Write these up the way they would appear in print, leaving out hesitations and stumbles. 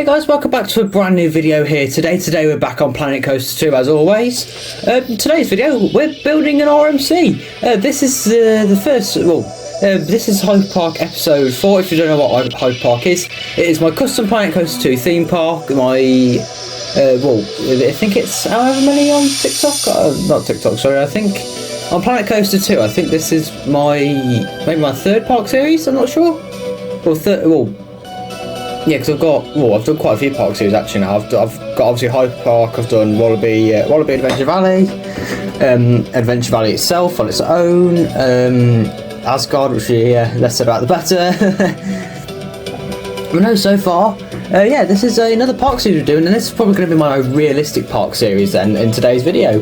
Hey guys, welcome back to a brand new video here today. Today we're back on Planet Coaster 2 as always. Today's video, we're building an RMC. This is the first, this is Hyde Park episode 4, if you don't know what Hyde Park is. It is my custom Planet Coaster 2 theme park, I think it's however many on TikTok, not TikTok, sorry, I think on Planet Coaster 2, I think this is maybe my third park series, I'm not sure. Yeah, because I've done quite a few park series actually now. I've got obviously Hyde Park, I've done Wallaby Adventure Valley, Adventure Valley itself on its own, Asgard, which less said about the better. But no, so far, this is another park series we're doing, and this is probably going to be my realistic park series then in today's video.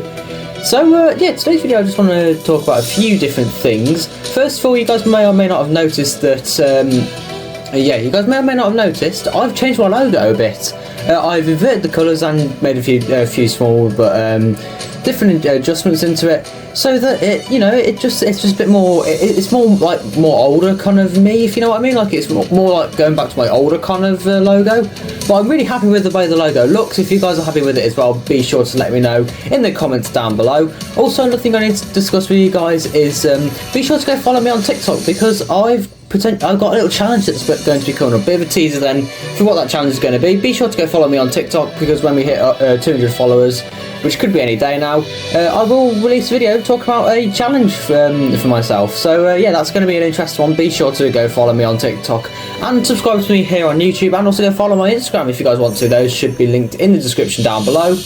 So today's video I just want to talk about a few different things. First of all, you guys may or may not have noticed that you guys may or may not have noticed, I've changed my logo a bit. I've inverted the colours and made a few small but different adjustments into it, so that it's just a bit more. It's more like more older kind of me, if you know what I mean. Like it's more like going back to my older kind of logo. But I'm really happy with the way the logo looks. If you guys are happy with it as well, be sure to let me know in the comments down below. Also, another thing I need to discuss with you guys is be sure to go follow me on TikTok, because I've got a little challenge that's going to be coming up. A bit of a teaser then for what that challenge is going to be. Be sure to go follow me on TikTok, because when we hit 200 followers, which could be any day now, I will release a video talking about a challenge for myself. So that's going to be an interesting one. Be sure to go follow me on TikTok and subscribe to me here on YouTube, and also go follow my Instagram if you guys want to. Those should be linked in the description down below.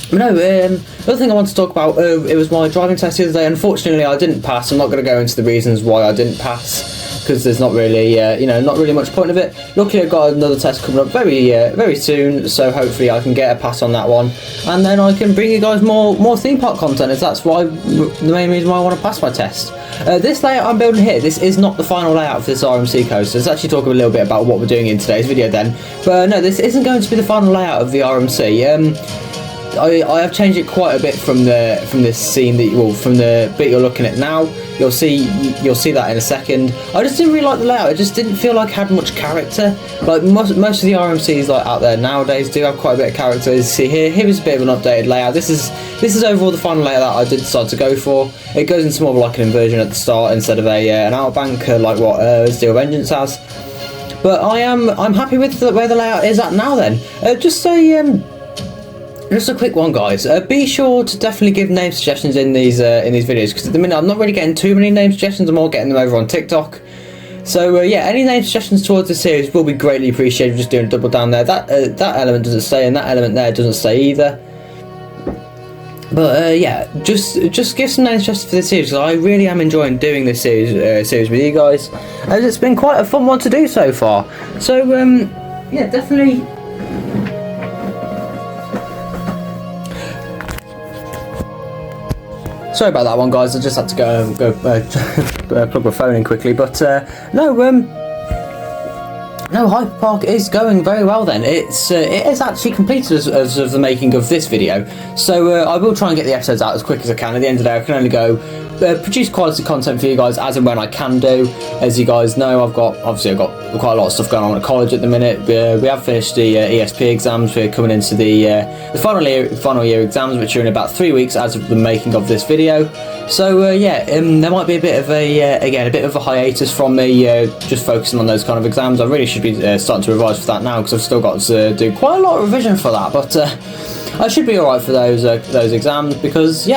But no, the other thing I want to talk about, it was my driving test the other day. Unfortunately, I didn't pass. I'm not going to go into the reasons why I didn't pass, because there's not really, not really much point of it. Luckily, I've got another test coming up very soon, so hopefully I can get a pass on that one, and then I can bring you guys more theme park content, as that's why the main reason why I want to pass my test. This layout I'm building here, this is not the final layout for this RMC coaster. Let's actually talk a little bit about what we're doing in today's video then. But no, this isn't going to be the final layout of the RMC. I have changed it quite a bit from this scene from the bit you're looking at now. You'll see that in a second. I just didn't really like the layout. It just didn't feel like it had much character. Like most of the RMCs like out there nowadays do have quite a bit of character. As you see here is a bit of an updated layout. This is overall the final layout that I did decide to go for. It goes into more of like an inversion at the start instead of an outbank like what Steel Vengeance has. But I'm happy with where the layout is at now. Then just a quick one, guys. Be sure to definitely give name suggestions in these videos, because at the minute I'm not really getting too many name suggestions. I'm more getting them over on TikTok. So any name suggestions towards the series will be greatly appreciated. Just doing a double down there. That element doesn't stay, and that element there doesn't stay either. But just give some name suggestions for the series, because I really am enjoying doing this series with you guys, as it's been quite a fun one to do so far. So definitely. Sorry about that one, guys. I just had to go plug my phone in quickly. But no, Hyde Park is going very well. Then it is actually completed as of the making of this video. So I will try and get the episodes out as quick as I can. At the end of the day, I can only go produce quality content for you guys as and when I can do. As you guys know, I've got quite a lot of stuff going on at college at the minute. We have finished the ESP exams. We're coming into the final year exams, which are in about 3 weeks as of the making of this video. So there might be a bit of a hiatus from me, just focusing on those kind of exams. I really should be starting to revise for that now, because I've still got to do quite a lot of revision for that. But I should be alright for those exams, because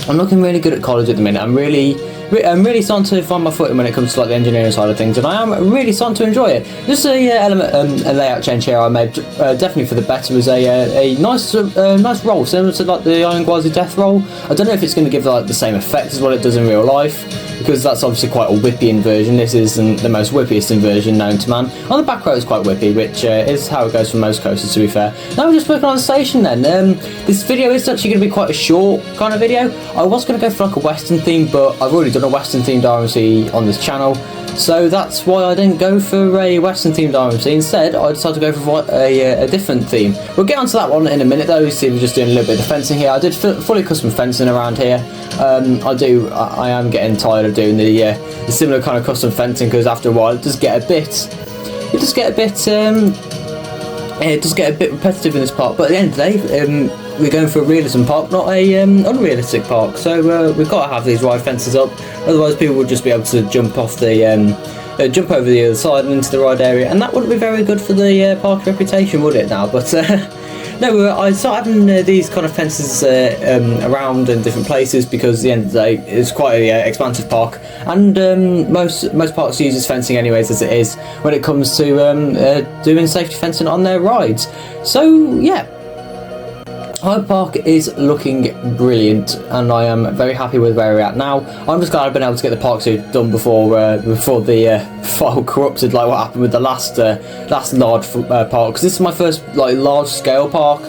I'm looking really good at college at the minute. I'm really starting to find my footing when it comes to like the engineering side of things, and I am really starting to enjoy it. Just a layout change here I made, definitely for the better. Was a nice roll, similar to like the Iron Gwazi death roll. I don't know if it's going to give like the same effect as what it does in real life, because that's obviously quite a whippy inversion. This isn't the most whippiest inversion known to man. On the back row it's quite whippy, which is how it goes for most coasters, to be fair. Now we're just working on the station then. This video is actually going to be quite a short kind of video. I was going to go for like a western theme, but I've already done a western themed RMC on this channel, so that's why I didn't go for a western themed RMC. Instead I decided to go for a different theme. We'll get onto that one in a minute though. You see, we're just doing a little bit of fencing here. I did fully custom fencing around here. I am getting tired of doing the similar kind of custom fencing, because after a while it does get a bit it does get a bit it does get a bit repetitive in this park, but at the end of the day, we're going for a realism park, not a unrealistic park. So we've got to have these ride fences up, otherwise people would just be able to jump off the jump over the other side and into the ride area, and that wouldn't be very good for the park reputation, would it now? But no, I started having these kind of fences around in different places because at the end of the day it's quite an expansive park, and most parks use this fencing anyways as it is when it comes to doing safety fencing on their rides. So yeah, Hyde Park is looking brilliant, and I am very happy with where we're at now. I'm just glad I've been able to get the park suit done before the file corrupted, like what happened with the last large park. Because this is my first like large scale park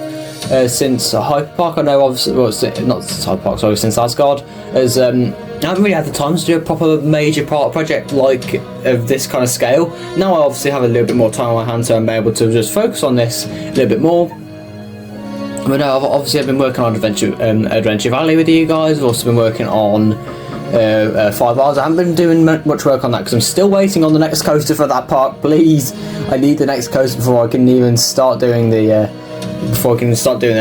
since Hyde Park. I know obviously, well, not since Hyde Park, sorry, since Asgard. As I haven't really had the time to do a proper major park project like of this kind of scale. Now I obviously have a little bit more time on my hands, so I'm able to just focus on this a little bit more. But no, I've been working on Adventure Valley with you guys. I've also been working on 5 Hours. I haven't been doing much work on that because I'm still waiting on the next coaster for that park. Please, I need the next coaster before I can even start doing the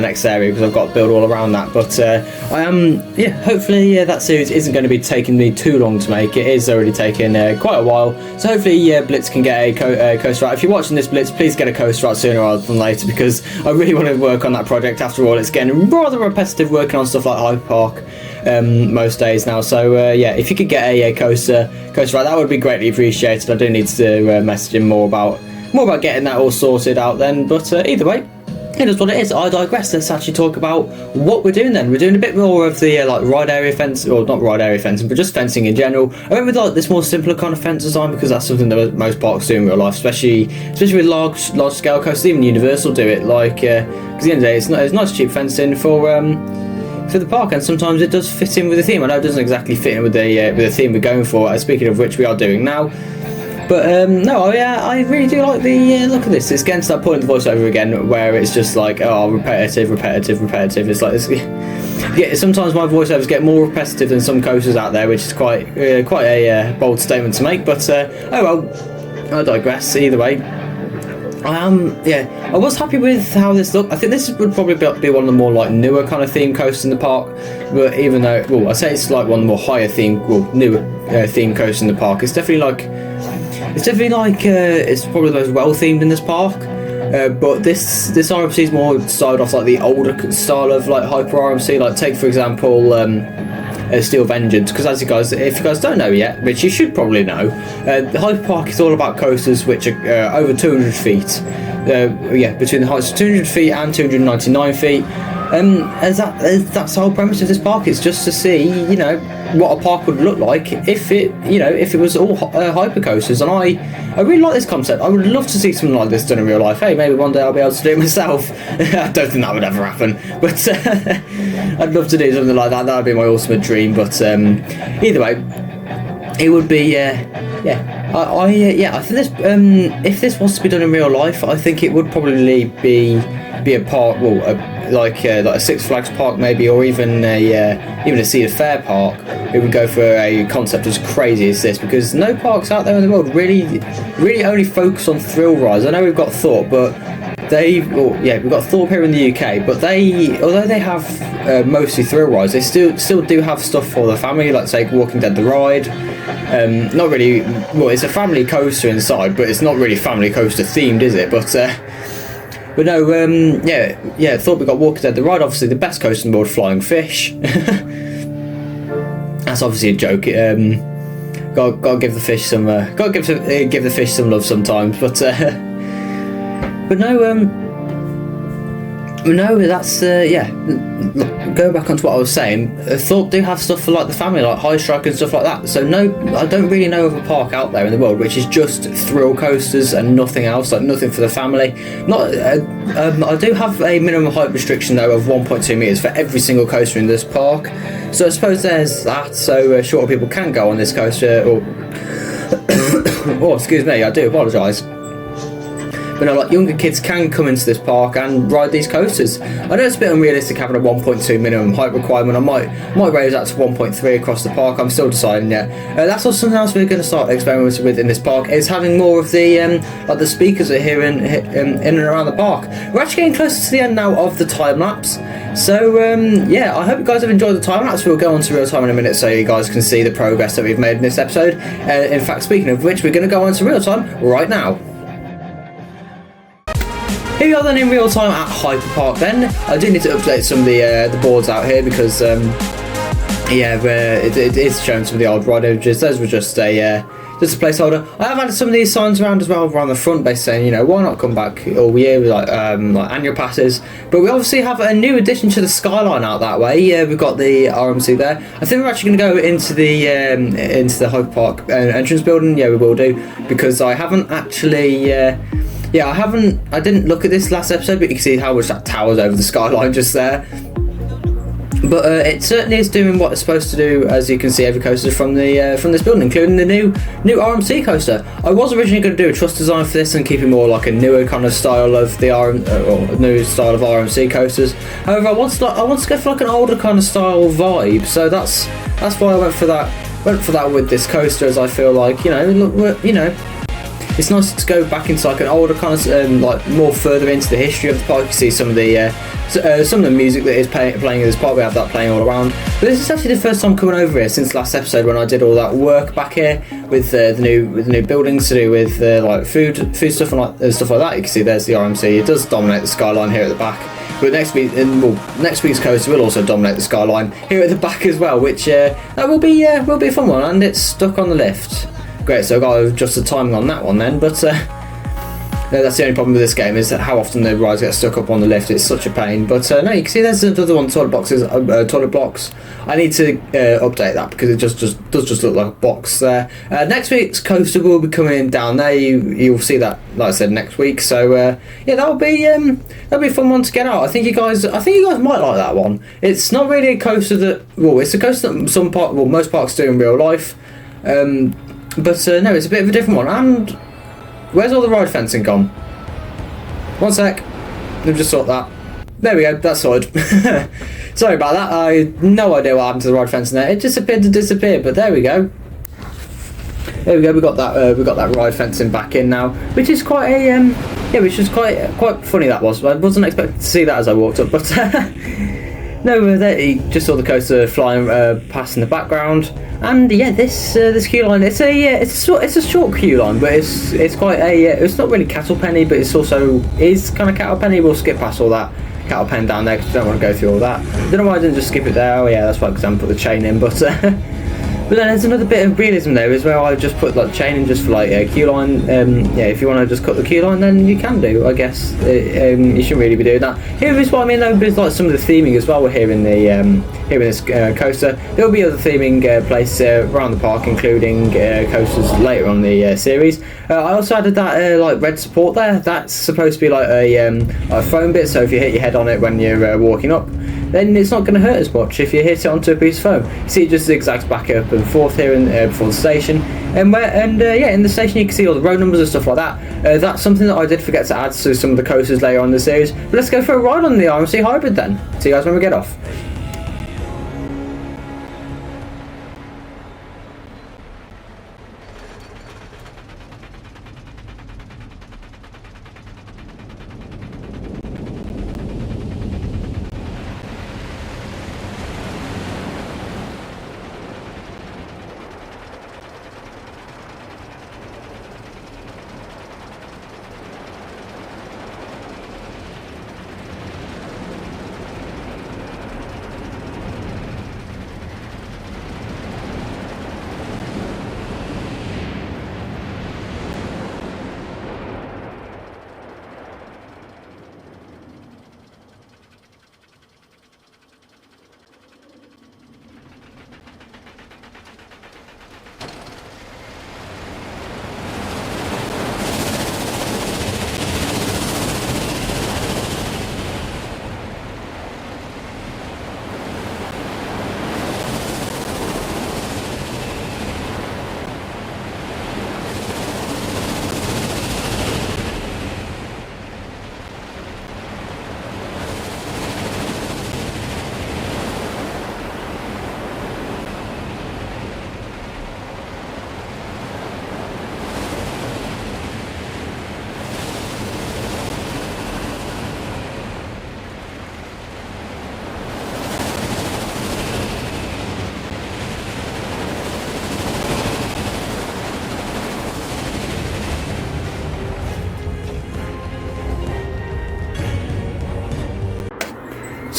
next area, because I've got to build all around that. But I am, hopefully that series isn't going to be taking me too long to make. It is already taking quite a while, so hopefully Blitz can get a coaster out. If you're watching this, Blitz, please get a coaster out sooner rather than later, because I really want to work on that project. After all, it's getting rather repetitive working on stuff like Hyde Park most days now. So yeah, if you could get a coaster out, that would be greatly appreciated. I do need to message him more about getting that all sorted out then. But either way, it is what it is. I digress. Let's actually talk about what we're doing then. We're doing a bit more of the like ride area fence, or not ride area fencing, but just fencing in general. I went with like this more simpler kind of fence design because that's something that most parks do in real life, especially with large scale coasters. Even Universal do it. Like because at the end of the day, it's nice cheap fencing for the park, and sometimes it does fit in with the theme. I know it doesn't exactly fit in with the theme we're going for. Speaking of which, we are doing now. But no, I really do like the look of this. It's getting to that point in the voiceover again where it's just like, oh, repetitive. It's like this. Yeah, sometimes my voiceovers get more repetitive than some coasters out there, which is quite a bold statement to make. But oh well, I digress. Either way, I was happy with how this looked. I think this would probably be one of the more like newer kind of theme coasters in the park. But even though, well, I say it's like one of the more higher theme, newer theme coasters in the park. It's definitely like it's probably the most well themed in this park. But this RMC is more styled off like the older style of like Hyper RMC. Like take for example Steel Vengeance, because if you guys don't know yet, which you should probably know, the Hyper Park is all about coasters which are over 200 feet. Between the heights of 200 feet and 299 feet. That's the whole premise of this park. It's just to see, what a park would look like if it was all hyper coasters. And I really like this concept. I would love to see something like this done in real life. Hey, maybe one day I'll be able to do it myself. I don't think that would ever happen, but I'd love to do something like that. That would be my ultimate dream. But either way, it would be I think this if this was to be done in real life, I think it would probably be a park, like a Six Flags park maybe, or even a Cedar Fair park. It would go for a concept as crazy as this, because no parks out there in the world really only focus on thrill rides. I know we've got Thorpe, but we've got Thorpe here in the UK, but although they have mostly thrill rides, they still do have stuff for the family, like say Walking Dead the ride. Not really. Well, it's a family coaster inside, but it's not really family coaster themed, is it? But no, Thought we got Walking Dead the ride. Obviously, the best coaster in the world, Flying Fish. That's obviously a joke. Got to give the fish some. Got to give the fish some love sometimes. But no, that's Go back onto what I was saying. Thorpe do have stuff for like the family, like High Strike and stuff like that. So no, I don't really know of a park out there in the world which is just thrill coasters and nothing else, like nothing for the family. I do have a minimum height restriction though of 1.2 meters for every single coaster in this park. So I suppose there's that. So shorter people can go on this coaster. Or excuse me, I do apologise. like younger kids can come into this park and ride these coasters. I know it's a bit unrealistic having a 1.2 minimum height requirement. I might raise that to 1.3 across the park. I'm still deciding yet. That's also something else we're going to start experimenting with in this park, is having more of the like the speakers that are here in and around the park. We're actually getting closer to the end now of the time lapse. So yeah, I hope you guys have enjoyed the time lapse. We'll go on to real time in a minute so you guys can see the progress that we've made in this episode. In fact, speaking of which, we're going to go on to real time right now. Here we are then in real time at Hyper Park then. I do need to update some of the boards out here because yeah, it is showing some of the old ride images. Those were just a placeholder. I have added some of these signs around as well around the front, basically saying, you know, why not come back all year with like annual passes. But we obviously have a new addition to the skyline out that way. Yeah, we've got the RMC there. I think we're actually going to go into the Hyper Park entrance building. Yeah, we will do, because I haven't actually. Yeah, I didn't look at this last episode, but you can see how much that towers over the skyline just there. But it certainly is doing what it's supposed to do, as you can see every coaster from this building, including the new RMC coaster. I was originally going to do a truss design for this and keep it more like a newer kind of style of the new style of RMC coasters. However, I want to go for like an older kind of style vibe, so that's why I went for that with this coaster, as I feel like, you know, it's nice to go back into like an older kind of like more further into the history of the park. You see some of the music that is playing in this park. We have that playing all around. But this is actually the first time coming over here since last episode, when I did all that work back here with the new buildings to do with like food stuff and stuff like that. You can see there's the RMC. It does dominate the skyline here at the back. But next week's coaster will also dominate the skyline here at the back as well, which that will be a fun one, and it's stuck on the lift. Great, so I've got to adjust the timing on that one then, but that's the only problem with this game, is that how often the rides get stuck up on the lift. It's such a pain. But no, you can see there's another one, toilet blocks. I need to update that because it does just look like a box there. Next week's coaster will be coming down there. You'll see that, like I said, next week. So yeah, that'll be a fun one to get out. I think you guys might like that one. It's not really a coaster that, well, it's a coaster that most parks do in real life. But no, it's a bit of a different one. And where's all the ride fencing gone? One sec. We've just sorted that. There we go. That's sorted. Sorry about that. I had no idea what happened to the ride fencing there. It just appeared to disappear. But there we go. There we go. We got that ride fencing back in now, which is quite a which was quite funny. That was. I wasn't expecting to see that as I walked up, but no, there you just saw the coaster flying past in the background. And yeah, this queue line, it's a short queue line, but it's quite it's not really cattle penny, but it's also is kind of cattle penny. We'll skip past all that cattle pen down there because we don't want to go through all that. I don't know why I didn't just skip it there. Oh yeah, that's why, because I didn't put the chain in, but but then there's another bit of realism there as well. I just put like chain in just for like a queue line. Yeah, if you want to just cut the queue line, then you can do. I guess you shouldn't really be doing that. Here is what I mean though, with like some of the theming as well. We're here in this coaster. There will be other theming places around the park, including coasters later on the series. I also added that like red support there. That's supposed to be like a foam bit. So if you hit your head on it when you're walking up, then it's not going to hurt as much if you hit it onto a piece of foam. You see, it just zigzags back up and forth here before the station, and yeah, in the station you can see all the road numbers and stuff like that. That's something that I did forget to add to some of the coasters later on in the series. But let's go for a ride on the RMC Hybrid then. See you guys when we get off.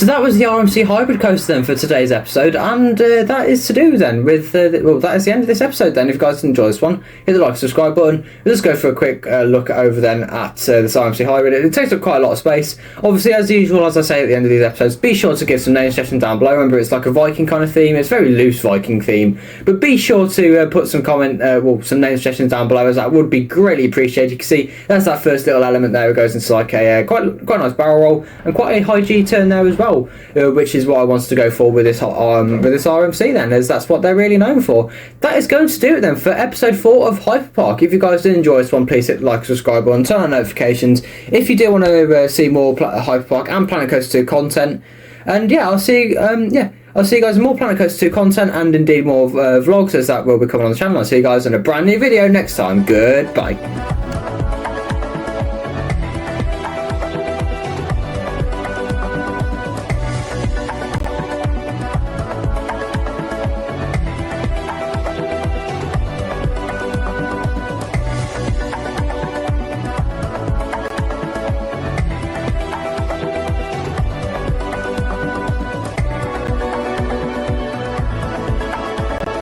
So that was the RMC Hybrid Coaster then for today's episode, and that is to do then with, well, that is the end of this episode then. If you guys enjoyed this one, hit the like, subscribe button. We'll just go for a quick look over then at this RMC Hybrid. It takes up quite a lot of space. Obviously, as usual, as I say at the end of these episodes, be sure to give some name suggestions down below. Remember, it's like a Viking kind of theme. It's a very loose Viking theme, but be sure to put some some name suggestions down below, as that would be greatly appreciated. You can see that's that first little element there. It goes into like a quite nice barrel roll and quite a high G turn there as well. Which is what I wanted to go for with this RMC then, as that's what they're really known for. That is going to do it then for episode 4 of Hyperpark. If you guys did enjoy this one, please hit the like, subscribe button, turn on notifications if you do want to see more Hyperpark and Planet Coaster 2 content. And yeah, I'll see you guys in more Planet Coaster 2 content, and indeed more vlogs, as that will be coming on the channel. I'll see you guys in a brand new video next time. Goodbye.